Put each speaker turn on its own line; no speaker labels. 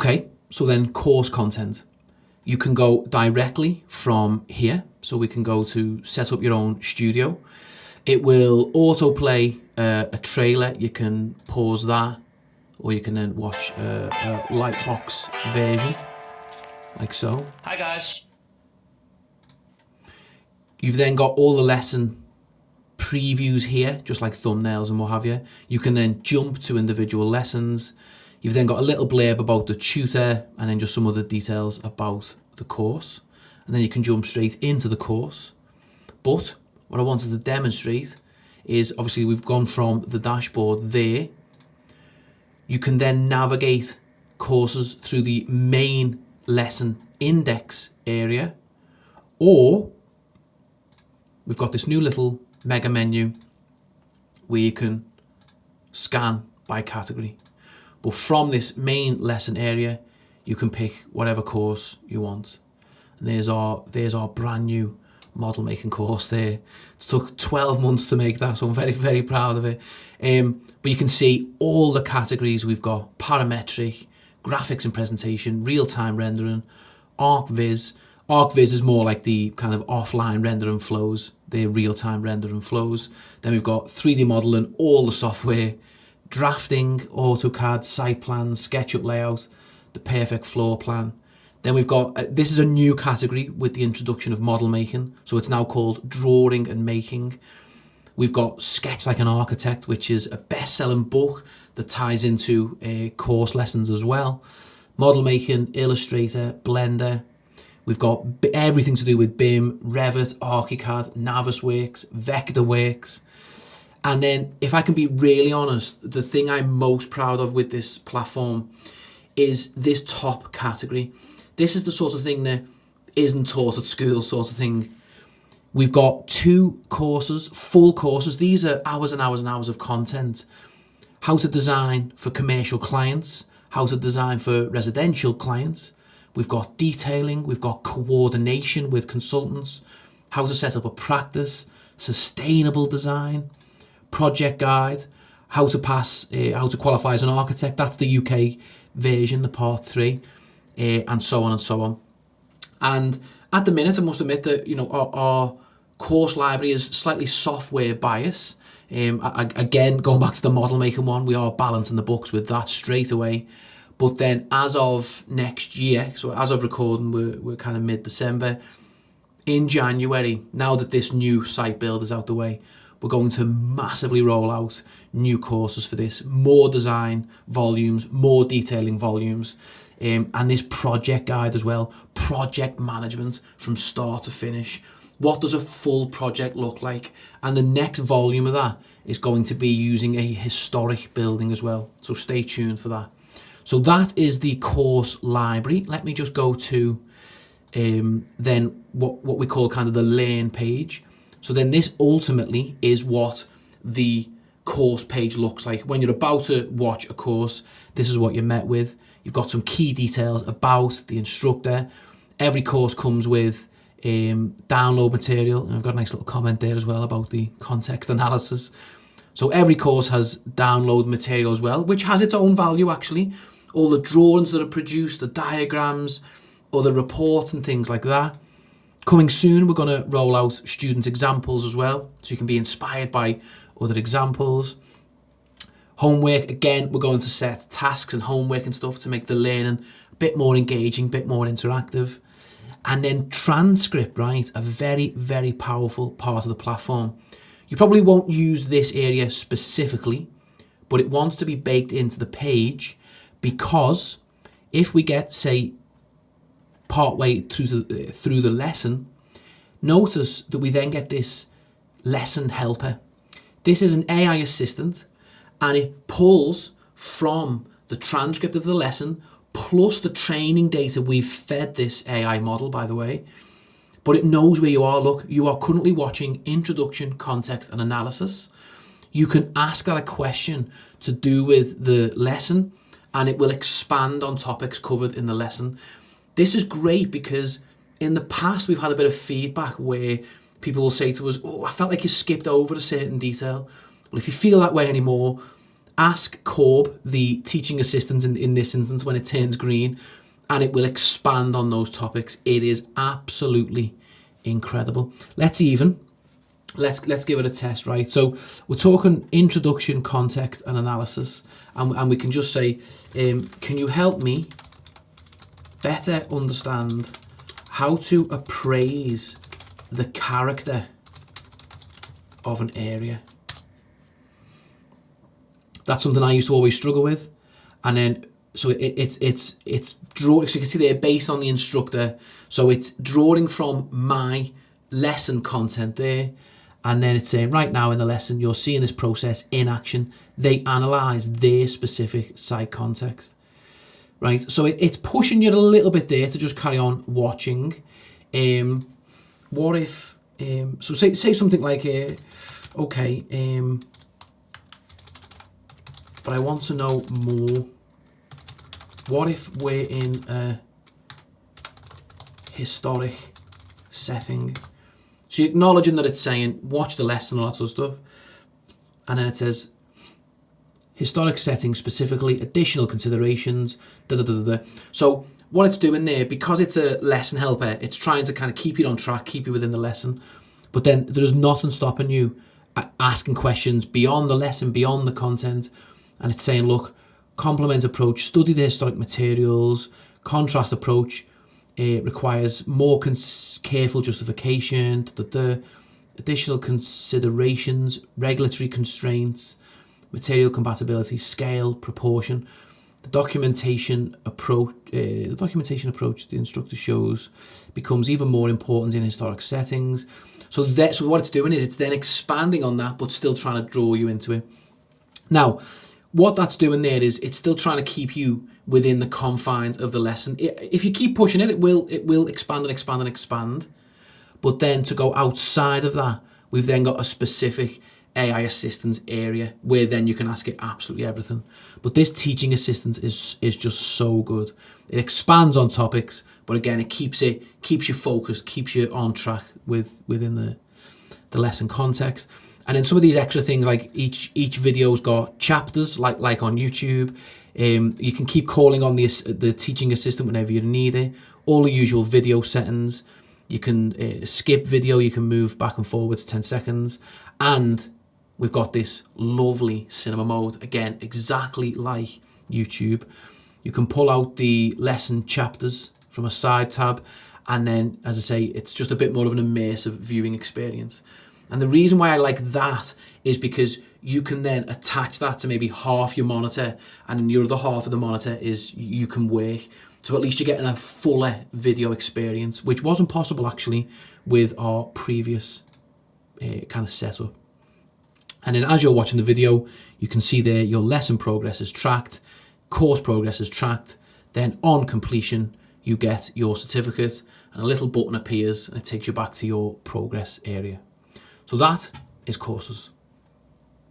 Okay, so then course content. You can go directly from here. So we can go to set up your own studio. It will autoplay a trailer. You can pause that, or you can then watch a Lightbox version, like so.
Hi guys.
You've then got all the lesson previews here, just like thumbnails and what have you. You can then jump to individual lessons. You've then got a little blurb about the tutor and then just some other details about the course. And then you can jump straight into the course. But what I wanted to demonstrate is, obviously we've gone from the dashboard there. You can then navigate courses through the main lesson index area, or we've got this new little mega menu where you can scan by category. But from this main lesson area, you can pick whatever course you want. And there's our brand new model making course there. It took 12 months to make that, so I'm very, very proud of it. But you can see all the categories we've got: parametric, graphics and presentation, real-time rendering, ArchViz. ArchViz is more like the kind of offline rendering flows, the real-time rendering flows. Then we've got 3D modeling, all the software, drafting, AutoCAD, site plans, SketchUp layout, the perfect floor plan. Then we've got, this is a new category with the introduction of model making. So it's now called drawing and making. We've got Sketch Like an Architect, which is a best-selling book that ties into course lessons as well. Model making, Illustrator, Blender. We've got everything to do with BIM, Revit, ArchiCAD, Navisworks, Vectorworks. And then, if I can be really honest, the thing I'm most proud of with this platform is this top category. This is the sort of thing that isn't taught at school, sort of thing. We've got 2 courses, full courses. These are hours and hours and hours of content. How to design for commercial clients, how to design for residential clients. We've got detailing, we've got coordination with consultants, how to set up a practice, sustainable design, project guide, how to qualify as an architect. That's the UK version, the part 3, and so on and so on. And at the minute, I must admit that, you know, our course library is slightly software bias. Again, going back to the model making one, we are balancing the books with that straight away. But then as of next year, so as of recording, we're kind of mid-December, in January, now that this new site build is out the way, we're going to massively roll out new courses for this, more design volumes, more detailing volumes, and this project guide as well, project management from start to finish. What does a full project look like? And the next volume of that is going to be using a historic building as well. So stay tuned for that. So that is the course library. Let me just go to then what we call kind of the learn page. So then this ultimately is what the course page looks like. When you're about to watch a course, this is what you're met with. You've got some key details about the instructor. Every course comes with download material. And I've got a nice little comment there as well about the context analysis. So every course has download material as well, which has its own value actually. All the drawings that are produced, the diagrams, other reports and things like that. Coming soon, we're going to roll out student examples as well, so you can be inspired by other examples. Homework, again, we're going to set tasks and homework and stuff to make the learning a bit more engaging, a bit more interactive. And then transcript, right? A very, very powerful part of the platform. You probably won't use this area specifically, but it wants to be baked into the page, because if we get, say, partway through the lesson, notice that we then get this lesson helper. This is an AI assistant, and it pulls from the transcript of the lesson plus the training data we've fed this AI model, by the way, but it knows where you are. Look, you are currently watching introduction, context and analysis. You can ask that a question to do with the lesson, and it will expand on topics covered in the lesson. This is great because in the past we've had a bit of feedback where people will say to us, oh, I felt like you skipped over a certain detail. Well, if you feel that way anymore, ask Corb, the teaching assistant in this instance, when it turns green, and it will expand on those topics. It is absolutely incredible. Let's give it a test, right? So we're talking introduction, context, and analysis, and we can just say, can you help me better understand how to appraise the character of an area? That's something I used to always struggle with. And then, so it's drawing, so you can see there, based on the instructor. So it's drawing from my lesson content there. And then it's saying, right now in the lesson, you're seeing this process in action. They analyze their specific site context, right? So it's pushing you a little bit there to just carry on watching. What if, so say something like, okay, but I want to know more. What if we're in a historic setting? So you're acknowledging that it's saying, watch the lesson, all that sort of stuff. And then it says, historic setting specifically, additional considerations, da da da da. So what it's doing there, because it's a lesson helper, it's trying to kind of keep you on track, keep you within the lesson. But then there's nothing stopping you asking questions beyond the lesson, beyond the content. And it's saying, look, complement approach, study the historic materials, contrast approach, it requires more careful justification, additional considerations, regulatory constraints, material compatibility, scale, proportion. The documentation approach the instructor shows becomes even more important in historic settings. So what it's doing is it's then expanding on that, but still trying to draw you into it. Now, what that's doing there is it's still trying to keep you within the confines of the lesson. If you keep pushing it, it will expand and expand and expand. But then to go outside of that, we've then got a specific AI assistance area where then you can ask it absolutely everything. But this teaching assistant is just so good. It expands on topics, but again, it keeps you focused, keeps you on track within the lesson context. And then some of these extra things, like each video's got chapters, like on YouTube. You can keep calling on the teaching assistant whenever you need it. All the usual video settings. You can skip video. You can move back and forwards 10 seconds. And we've got this lovely cinema mode. Again, exactly like YouTube. You can pull out the lesson chapters from a side tab. And then, as I say, it's just a bit more of an immersive viewing experience. And the reason why I like that is because you can then attach that to maybe half your monitor, and in your other half of the monitor is you can work. So at least you're getting a fuller video experience, which wasn't possible actually with our previous kind of setup. And then as you're watching the video, you can see there your lesson progress is tracked, course progress is tracked. Then on completion, you get your certificate and a little button appears and it takes you back to your progress area. So that is courses.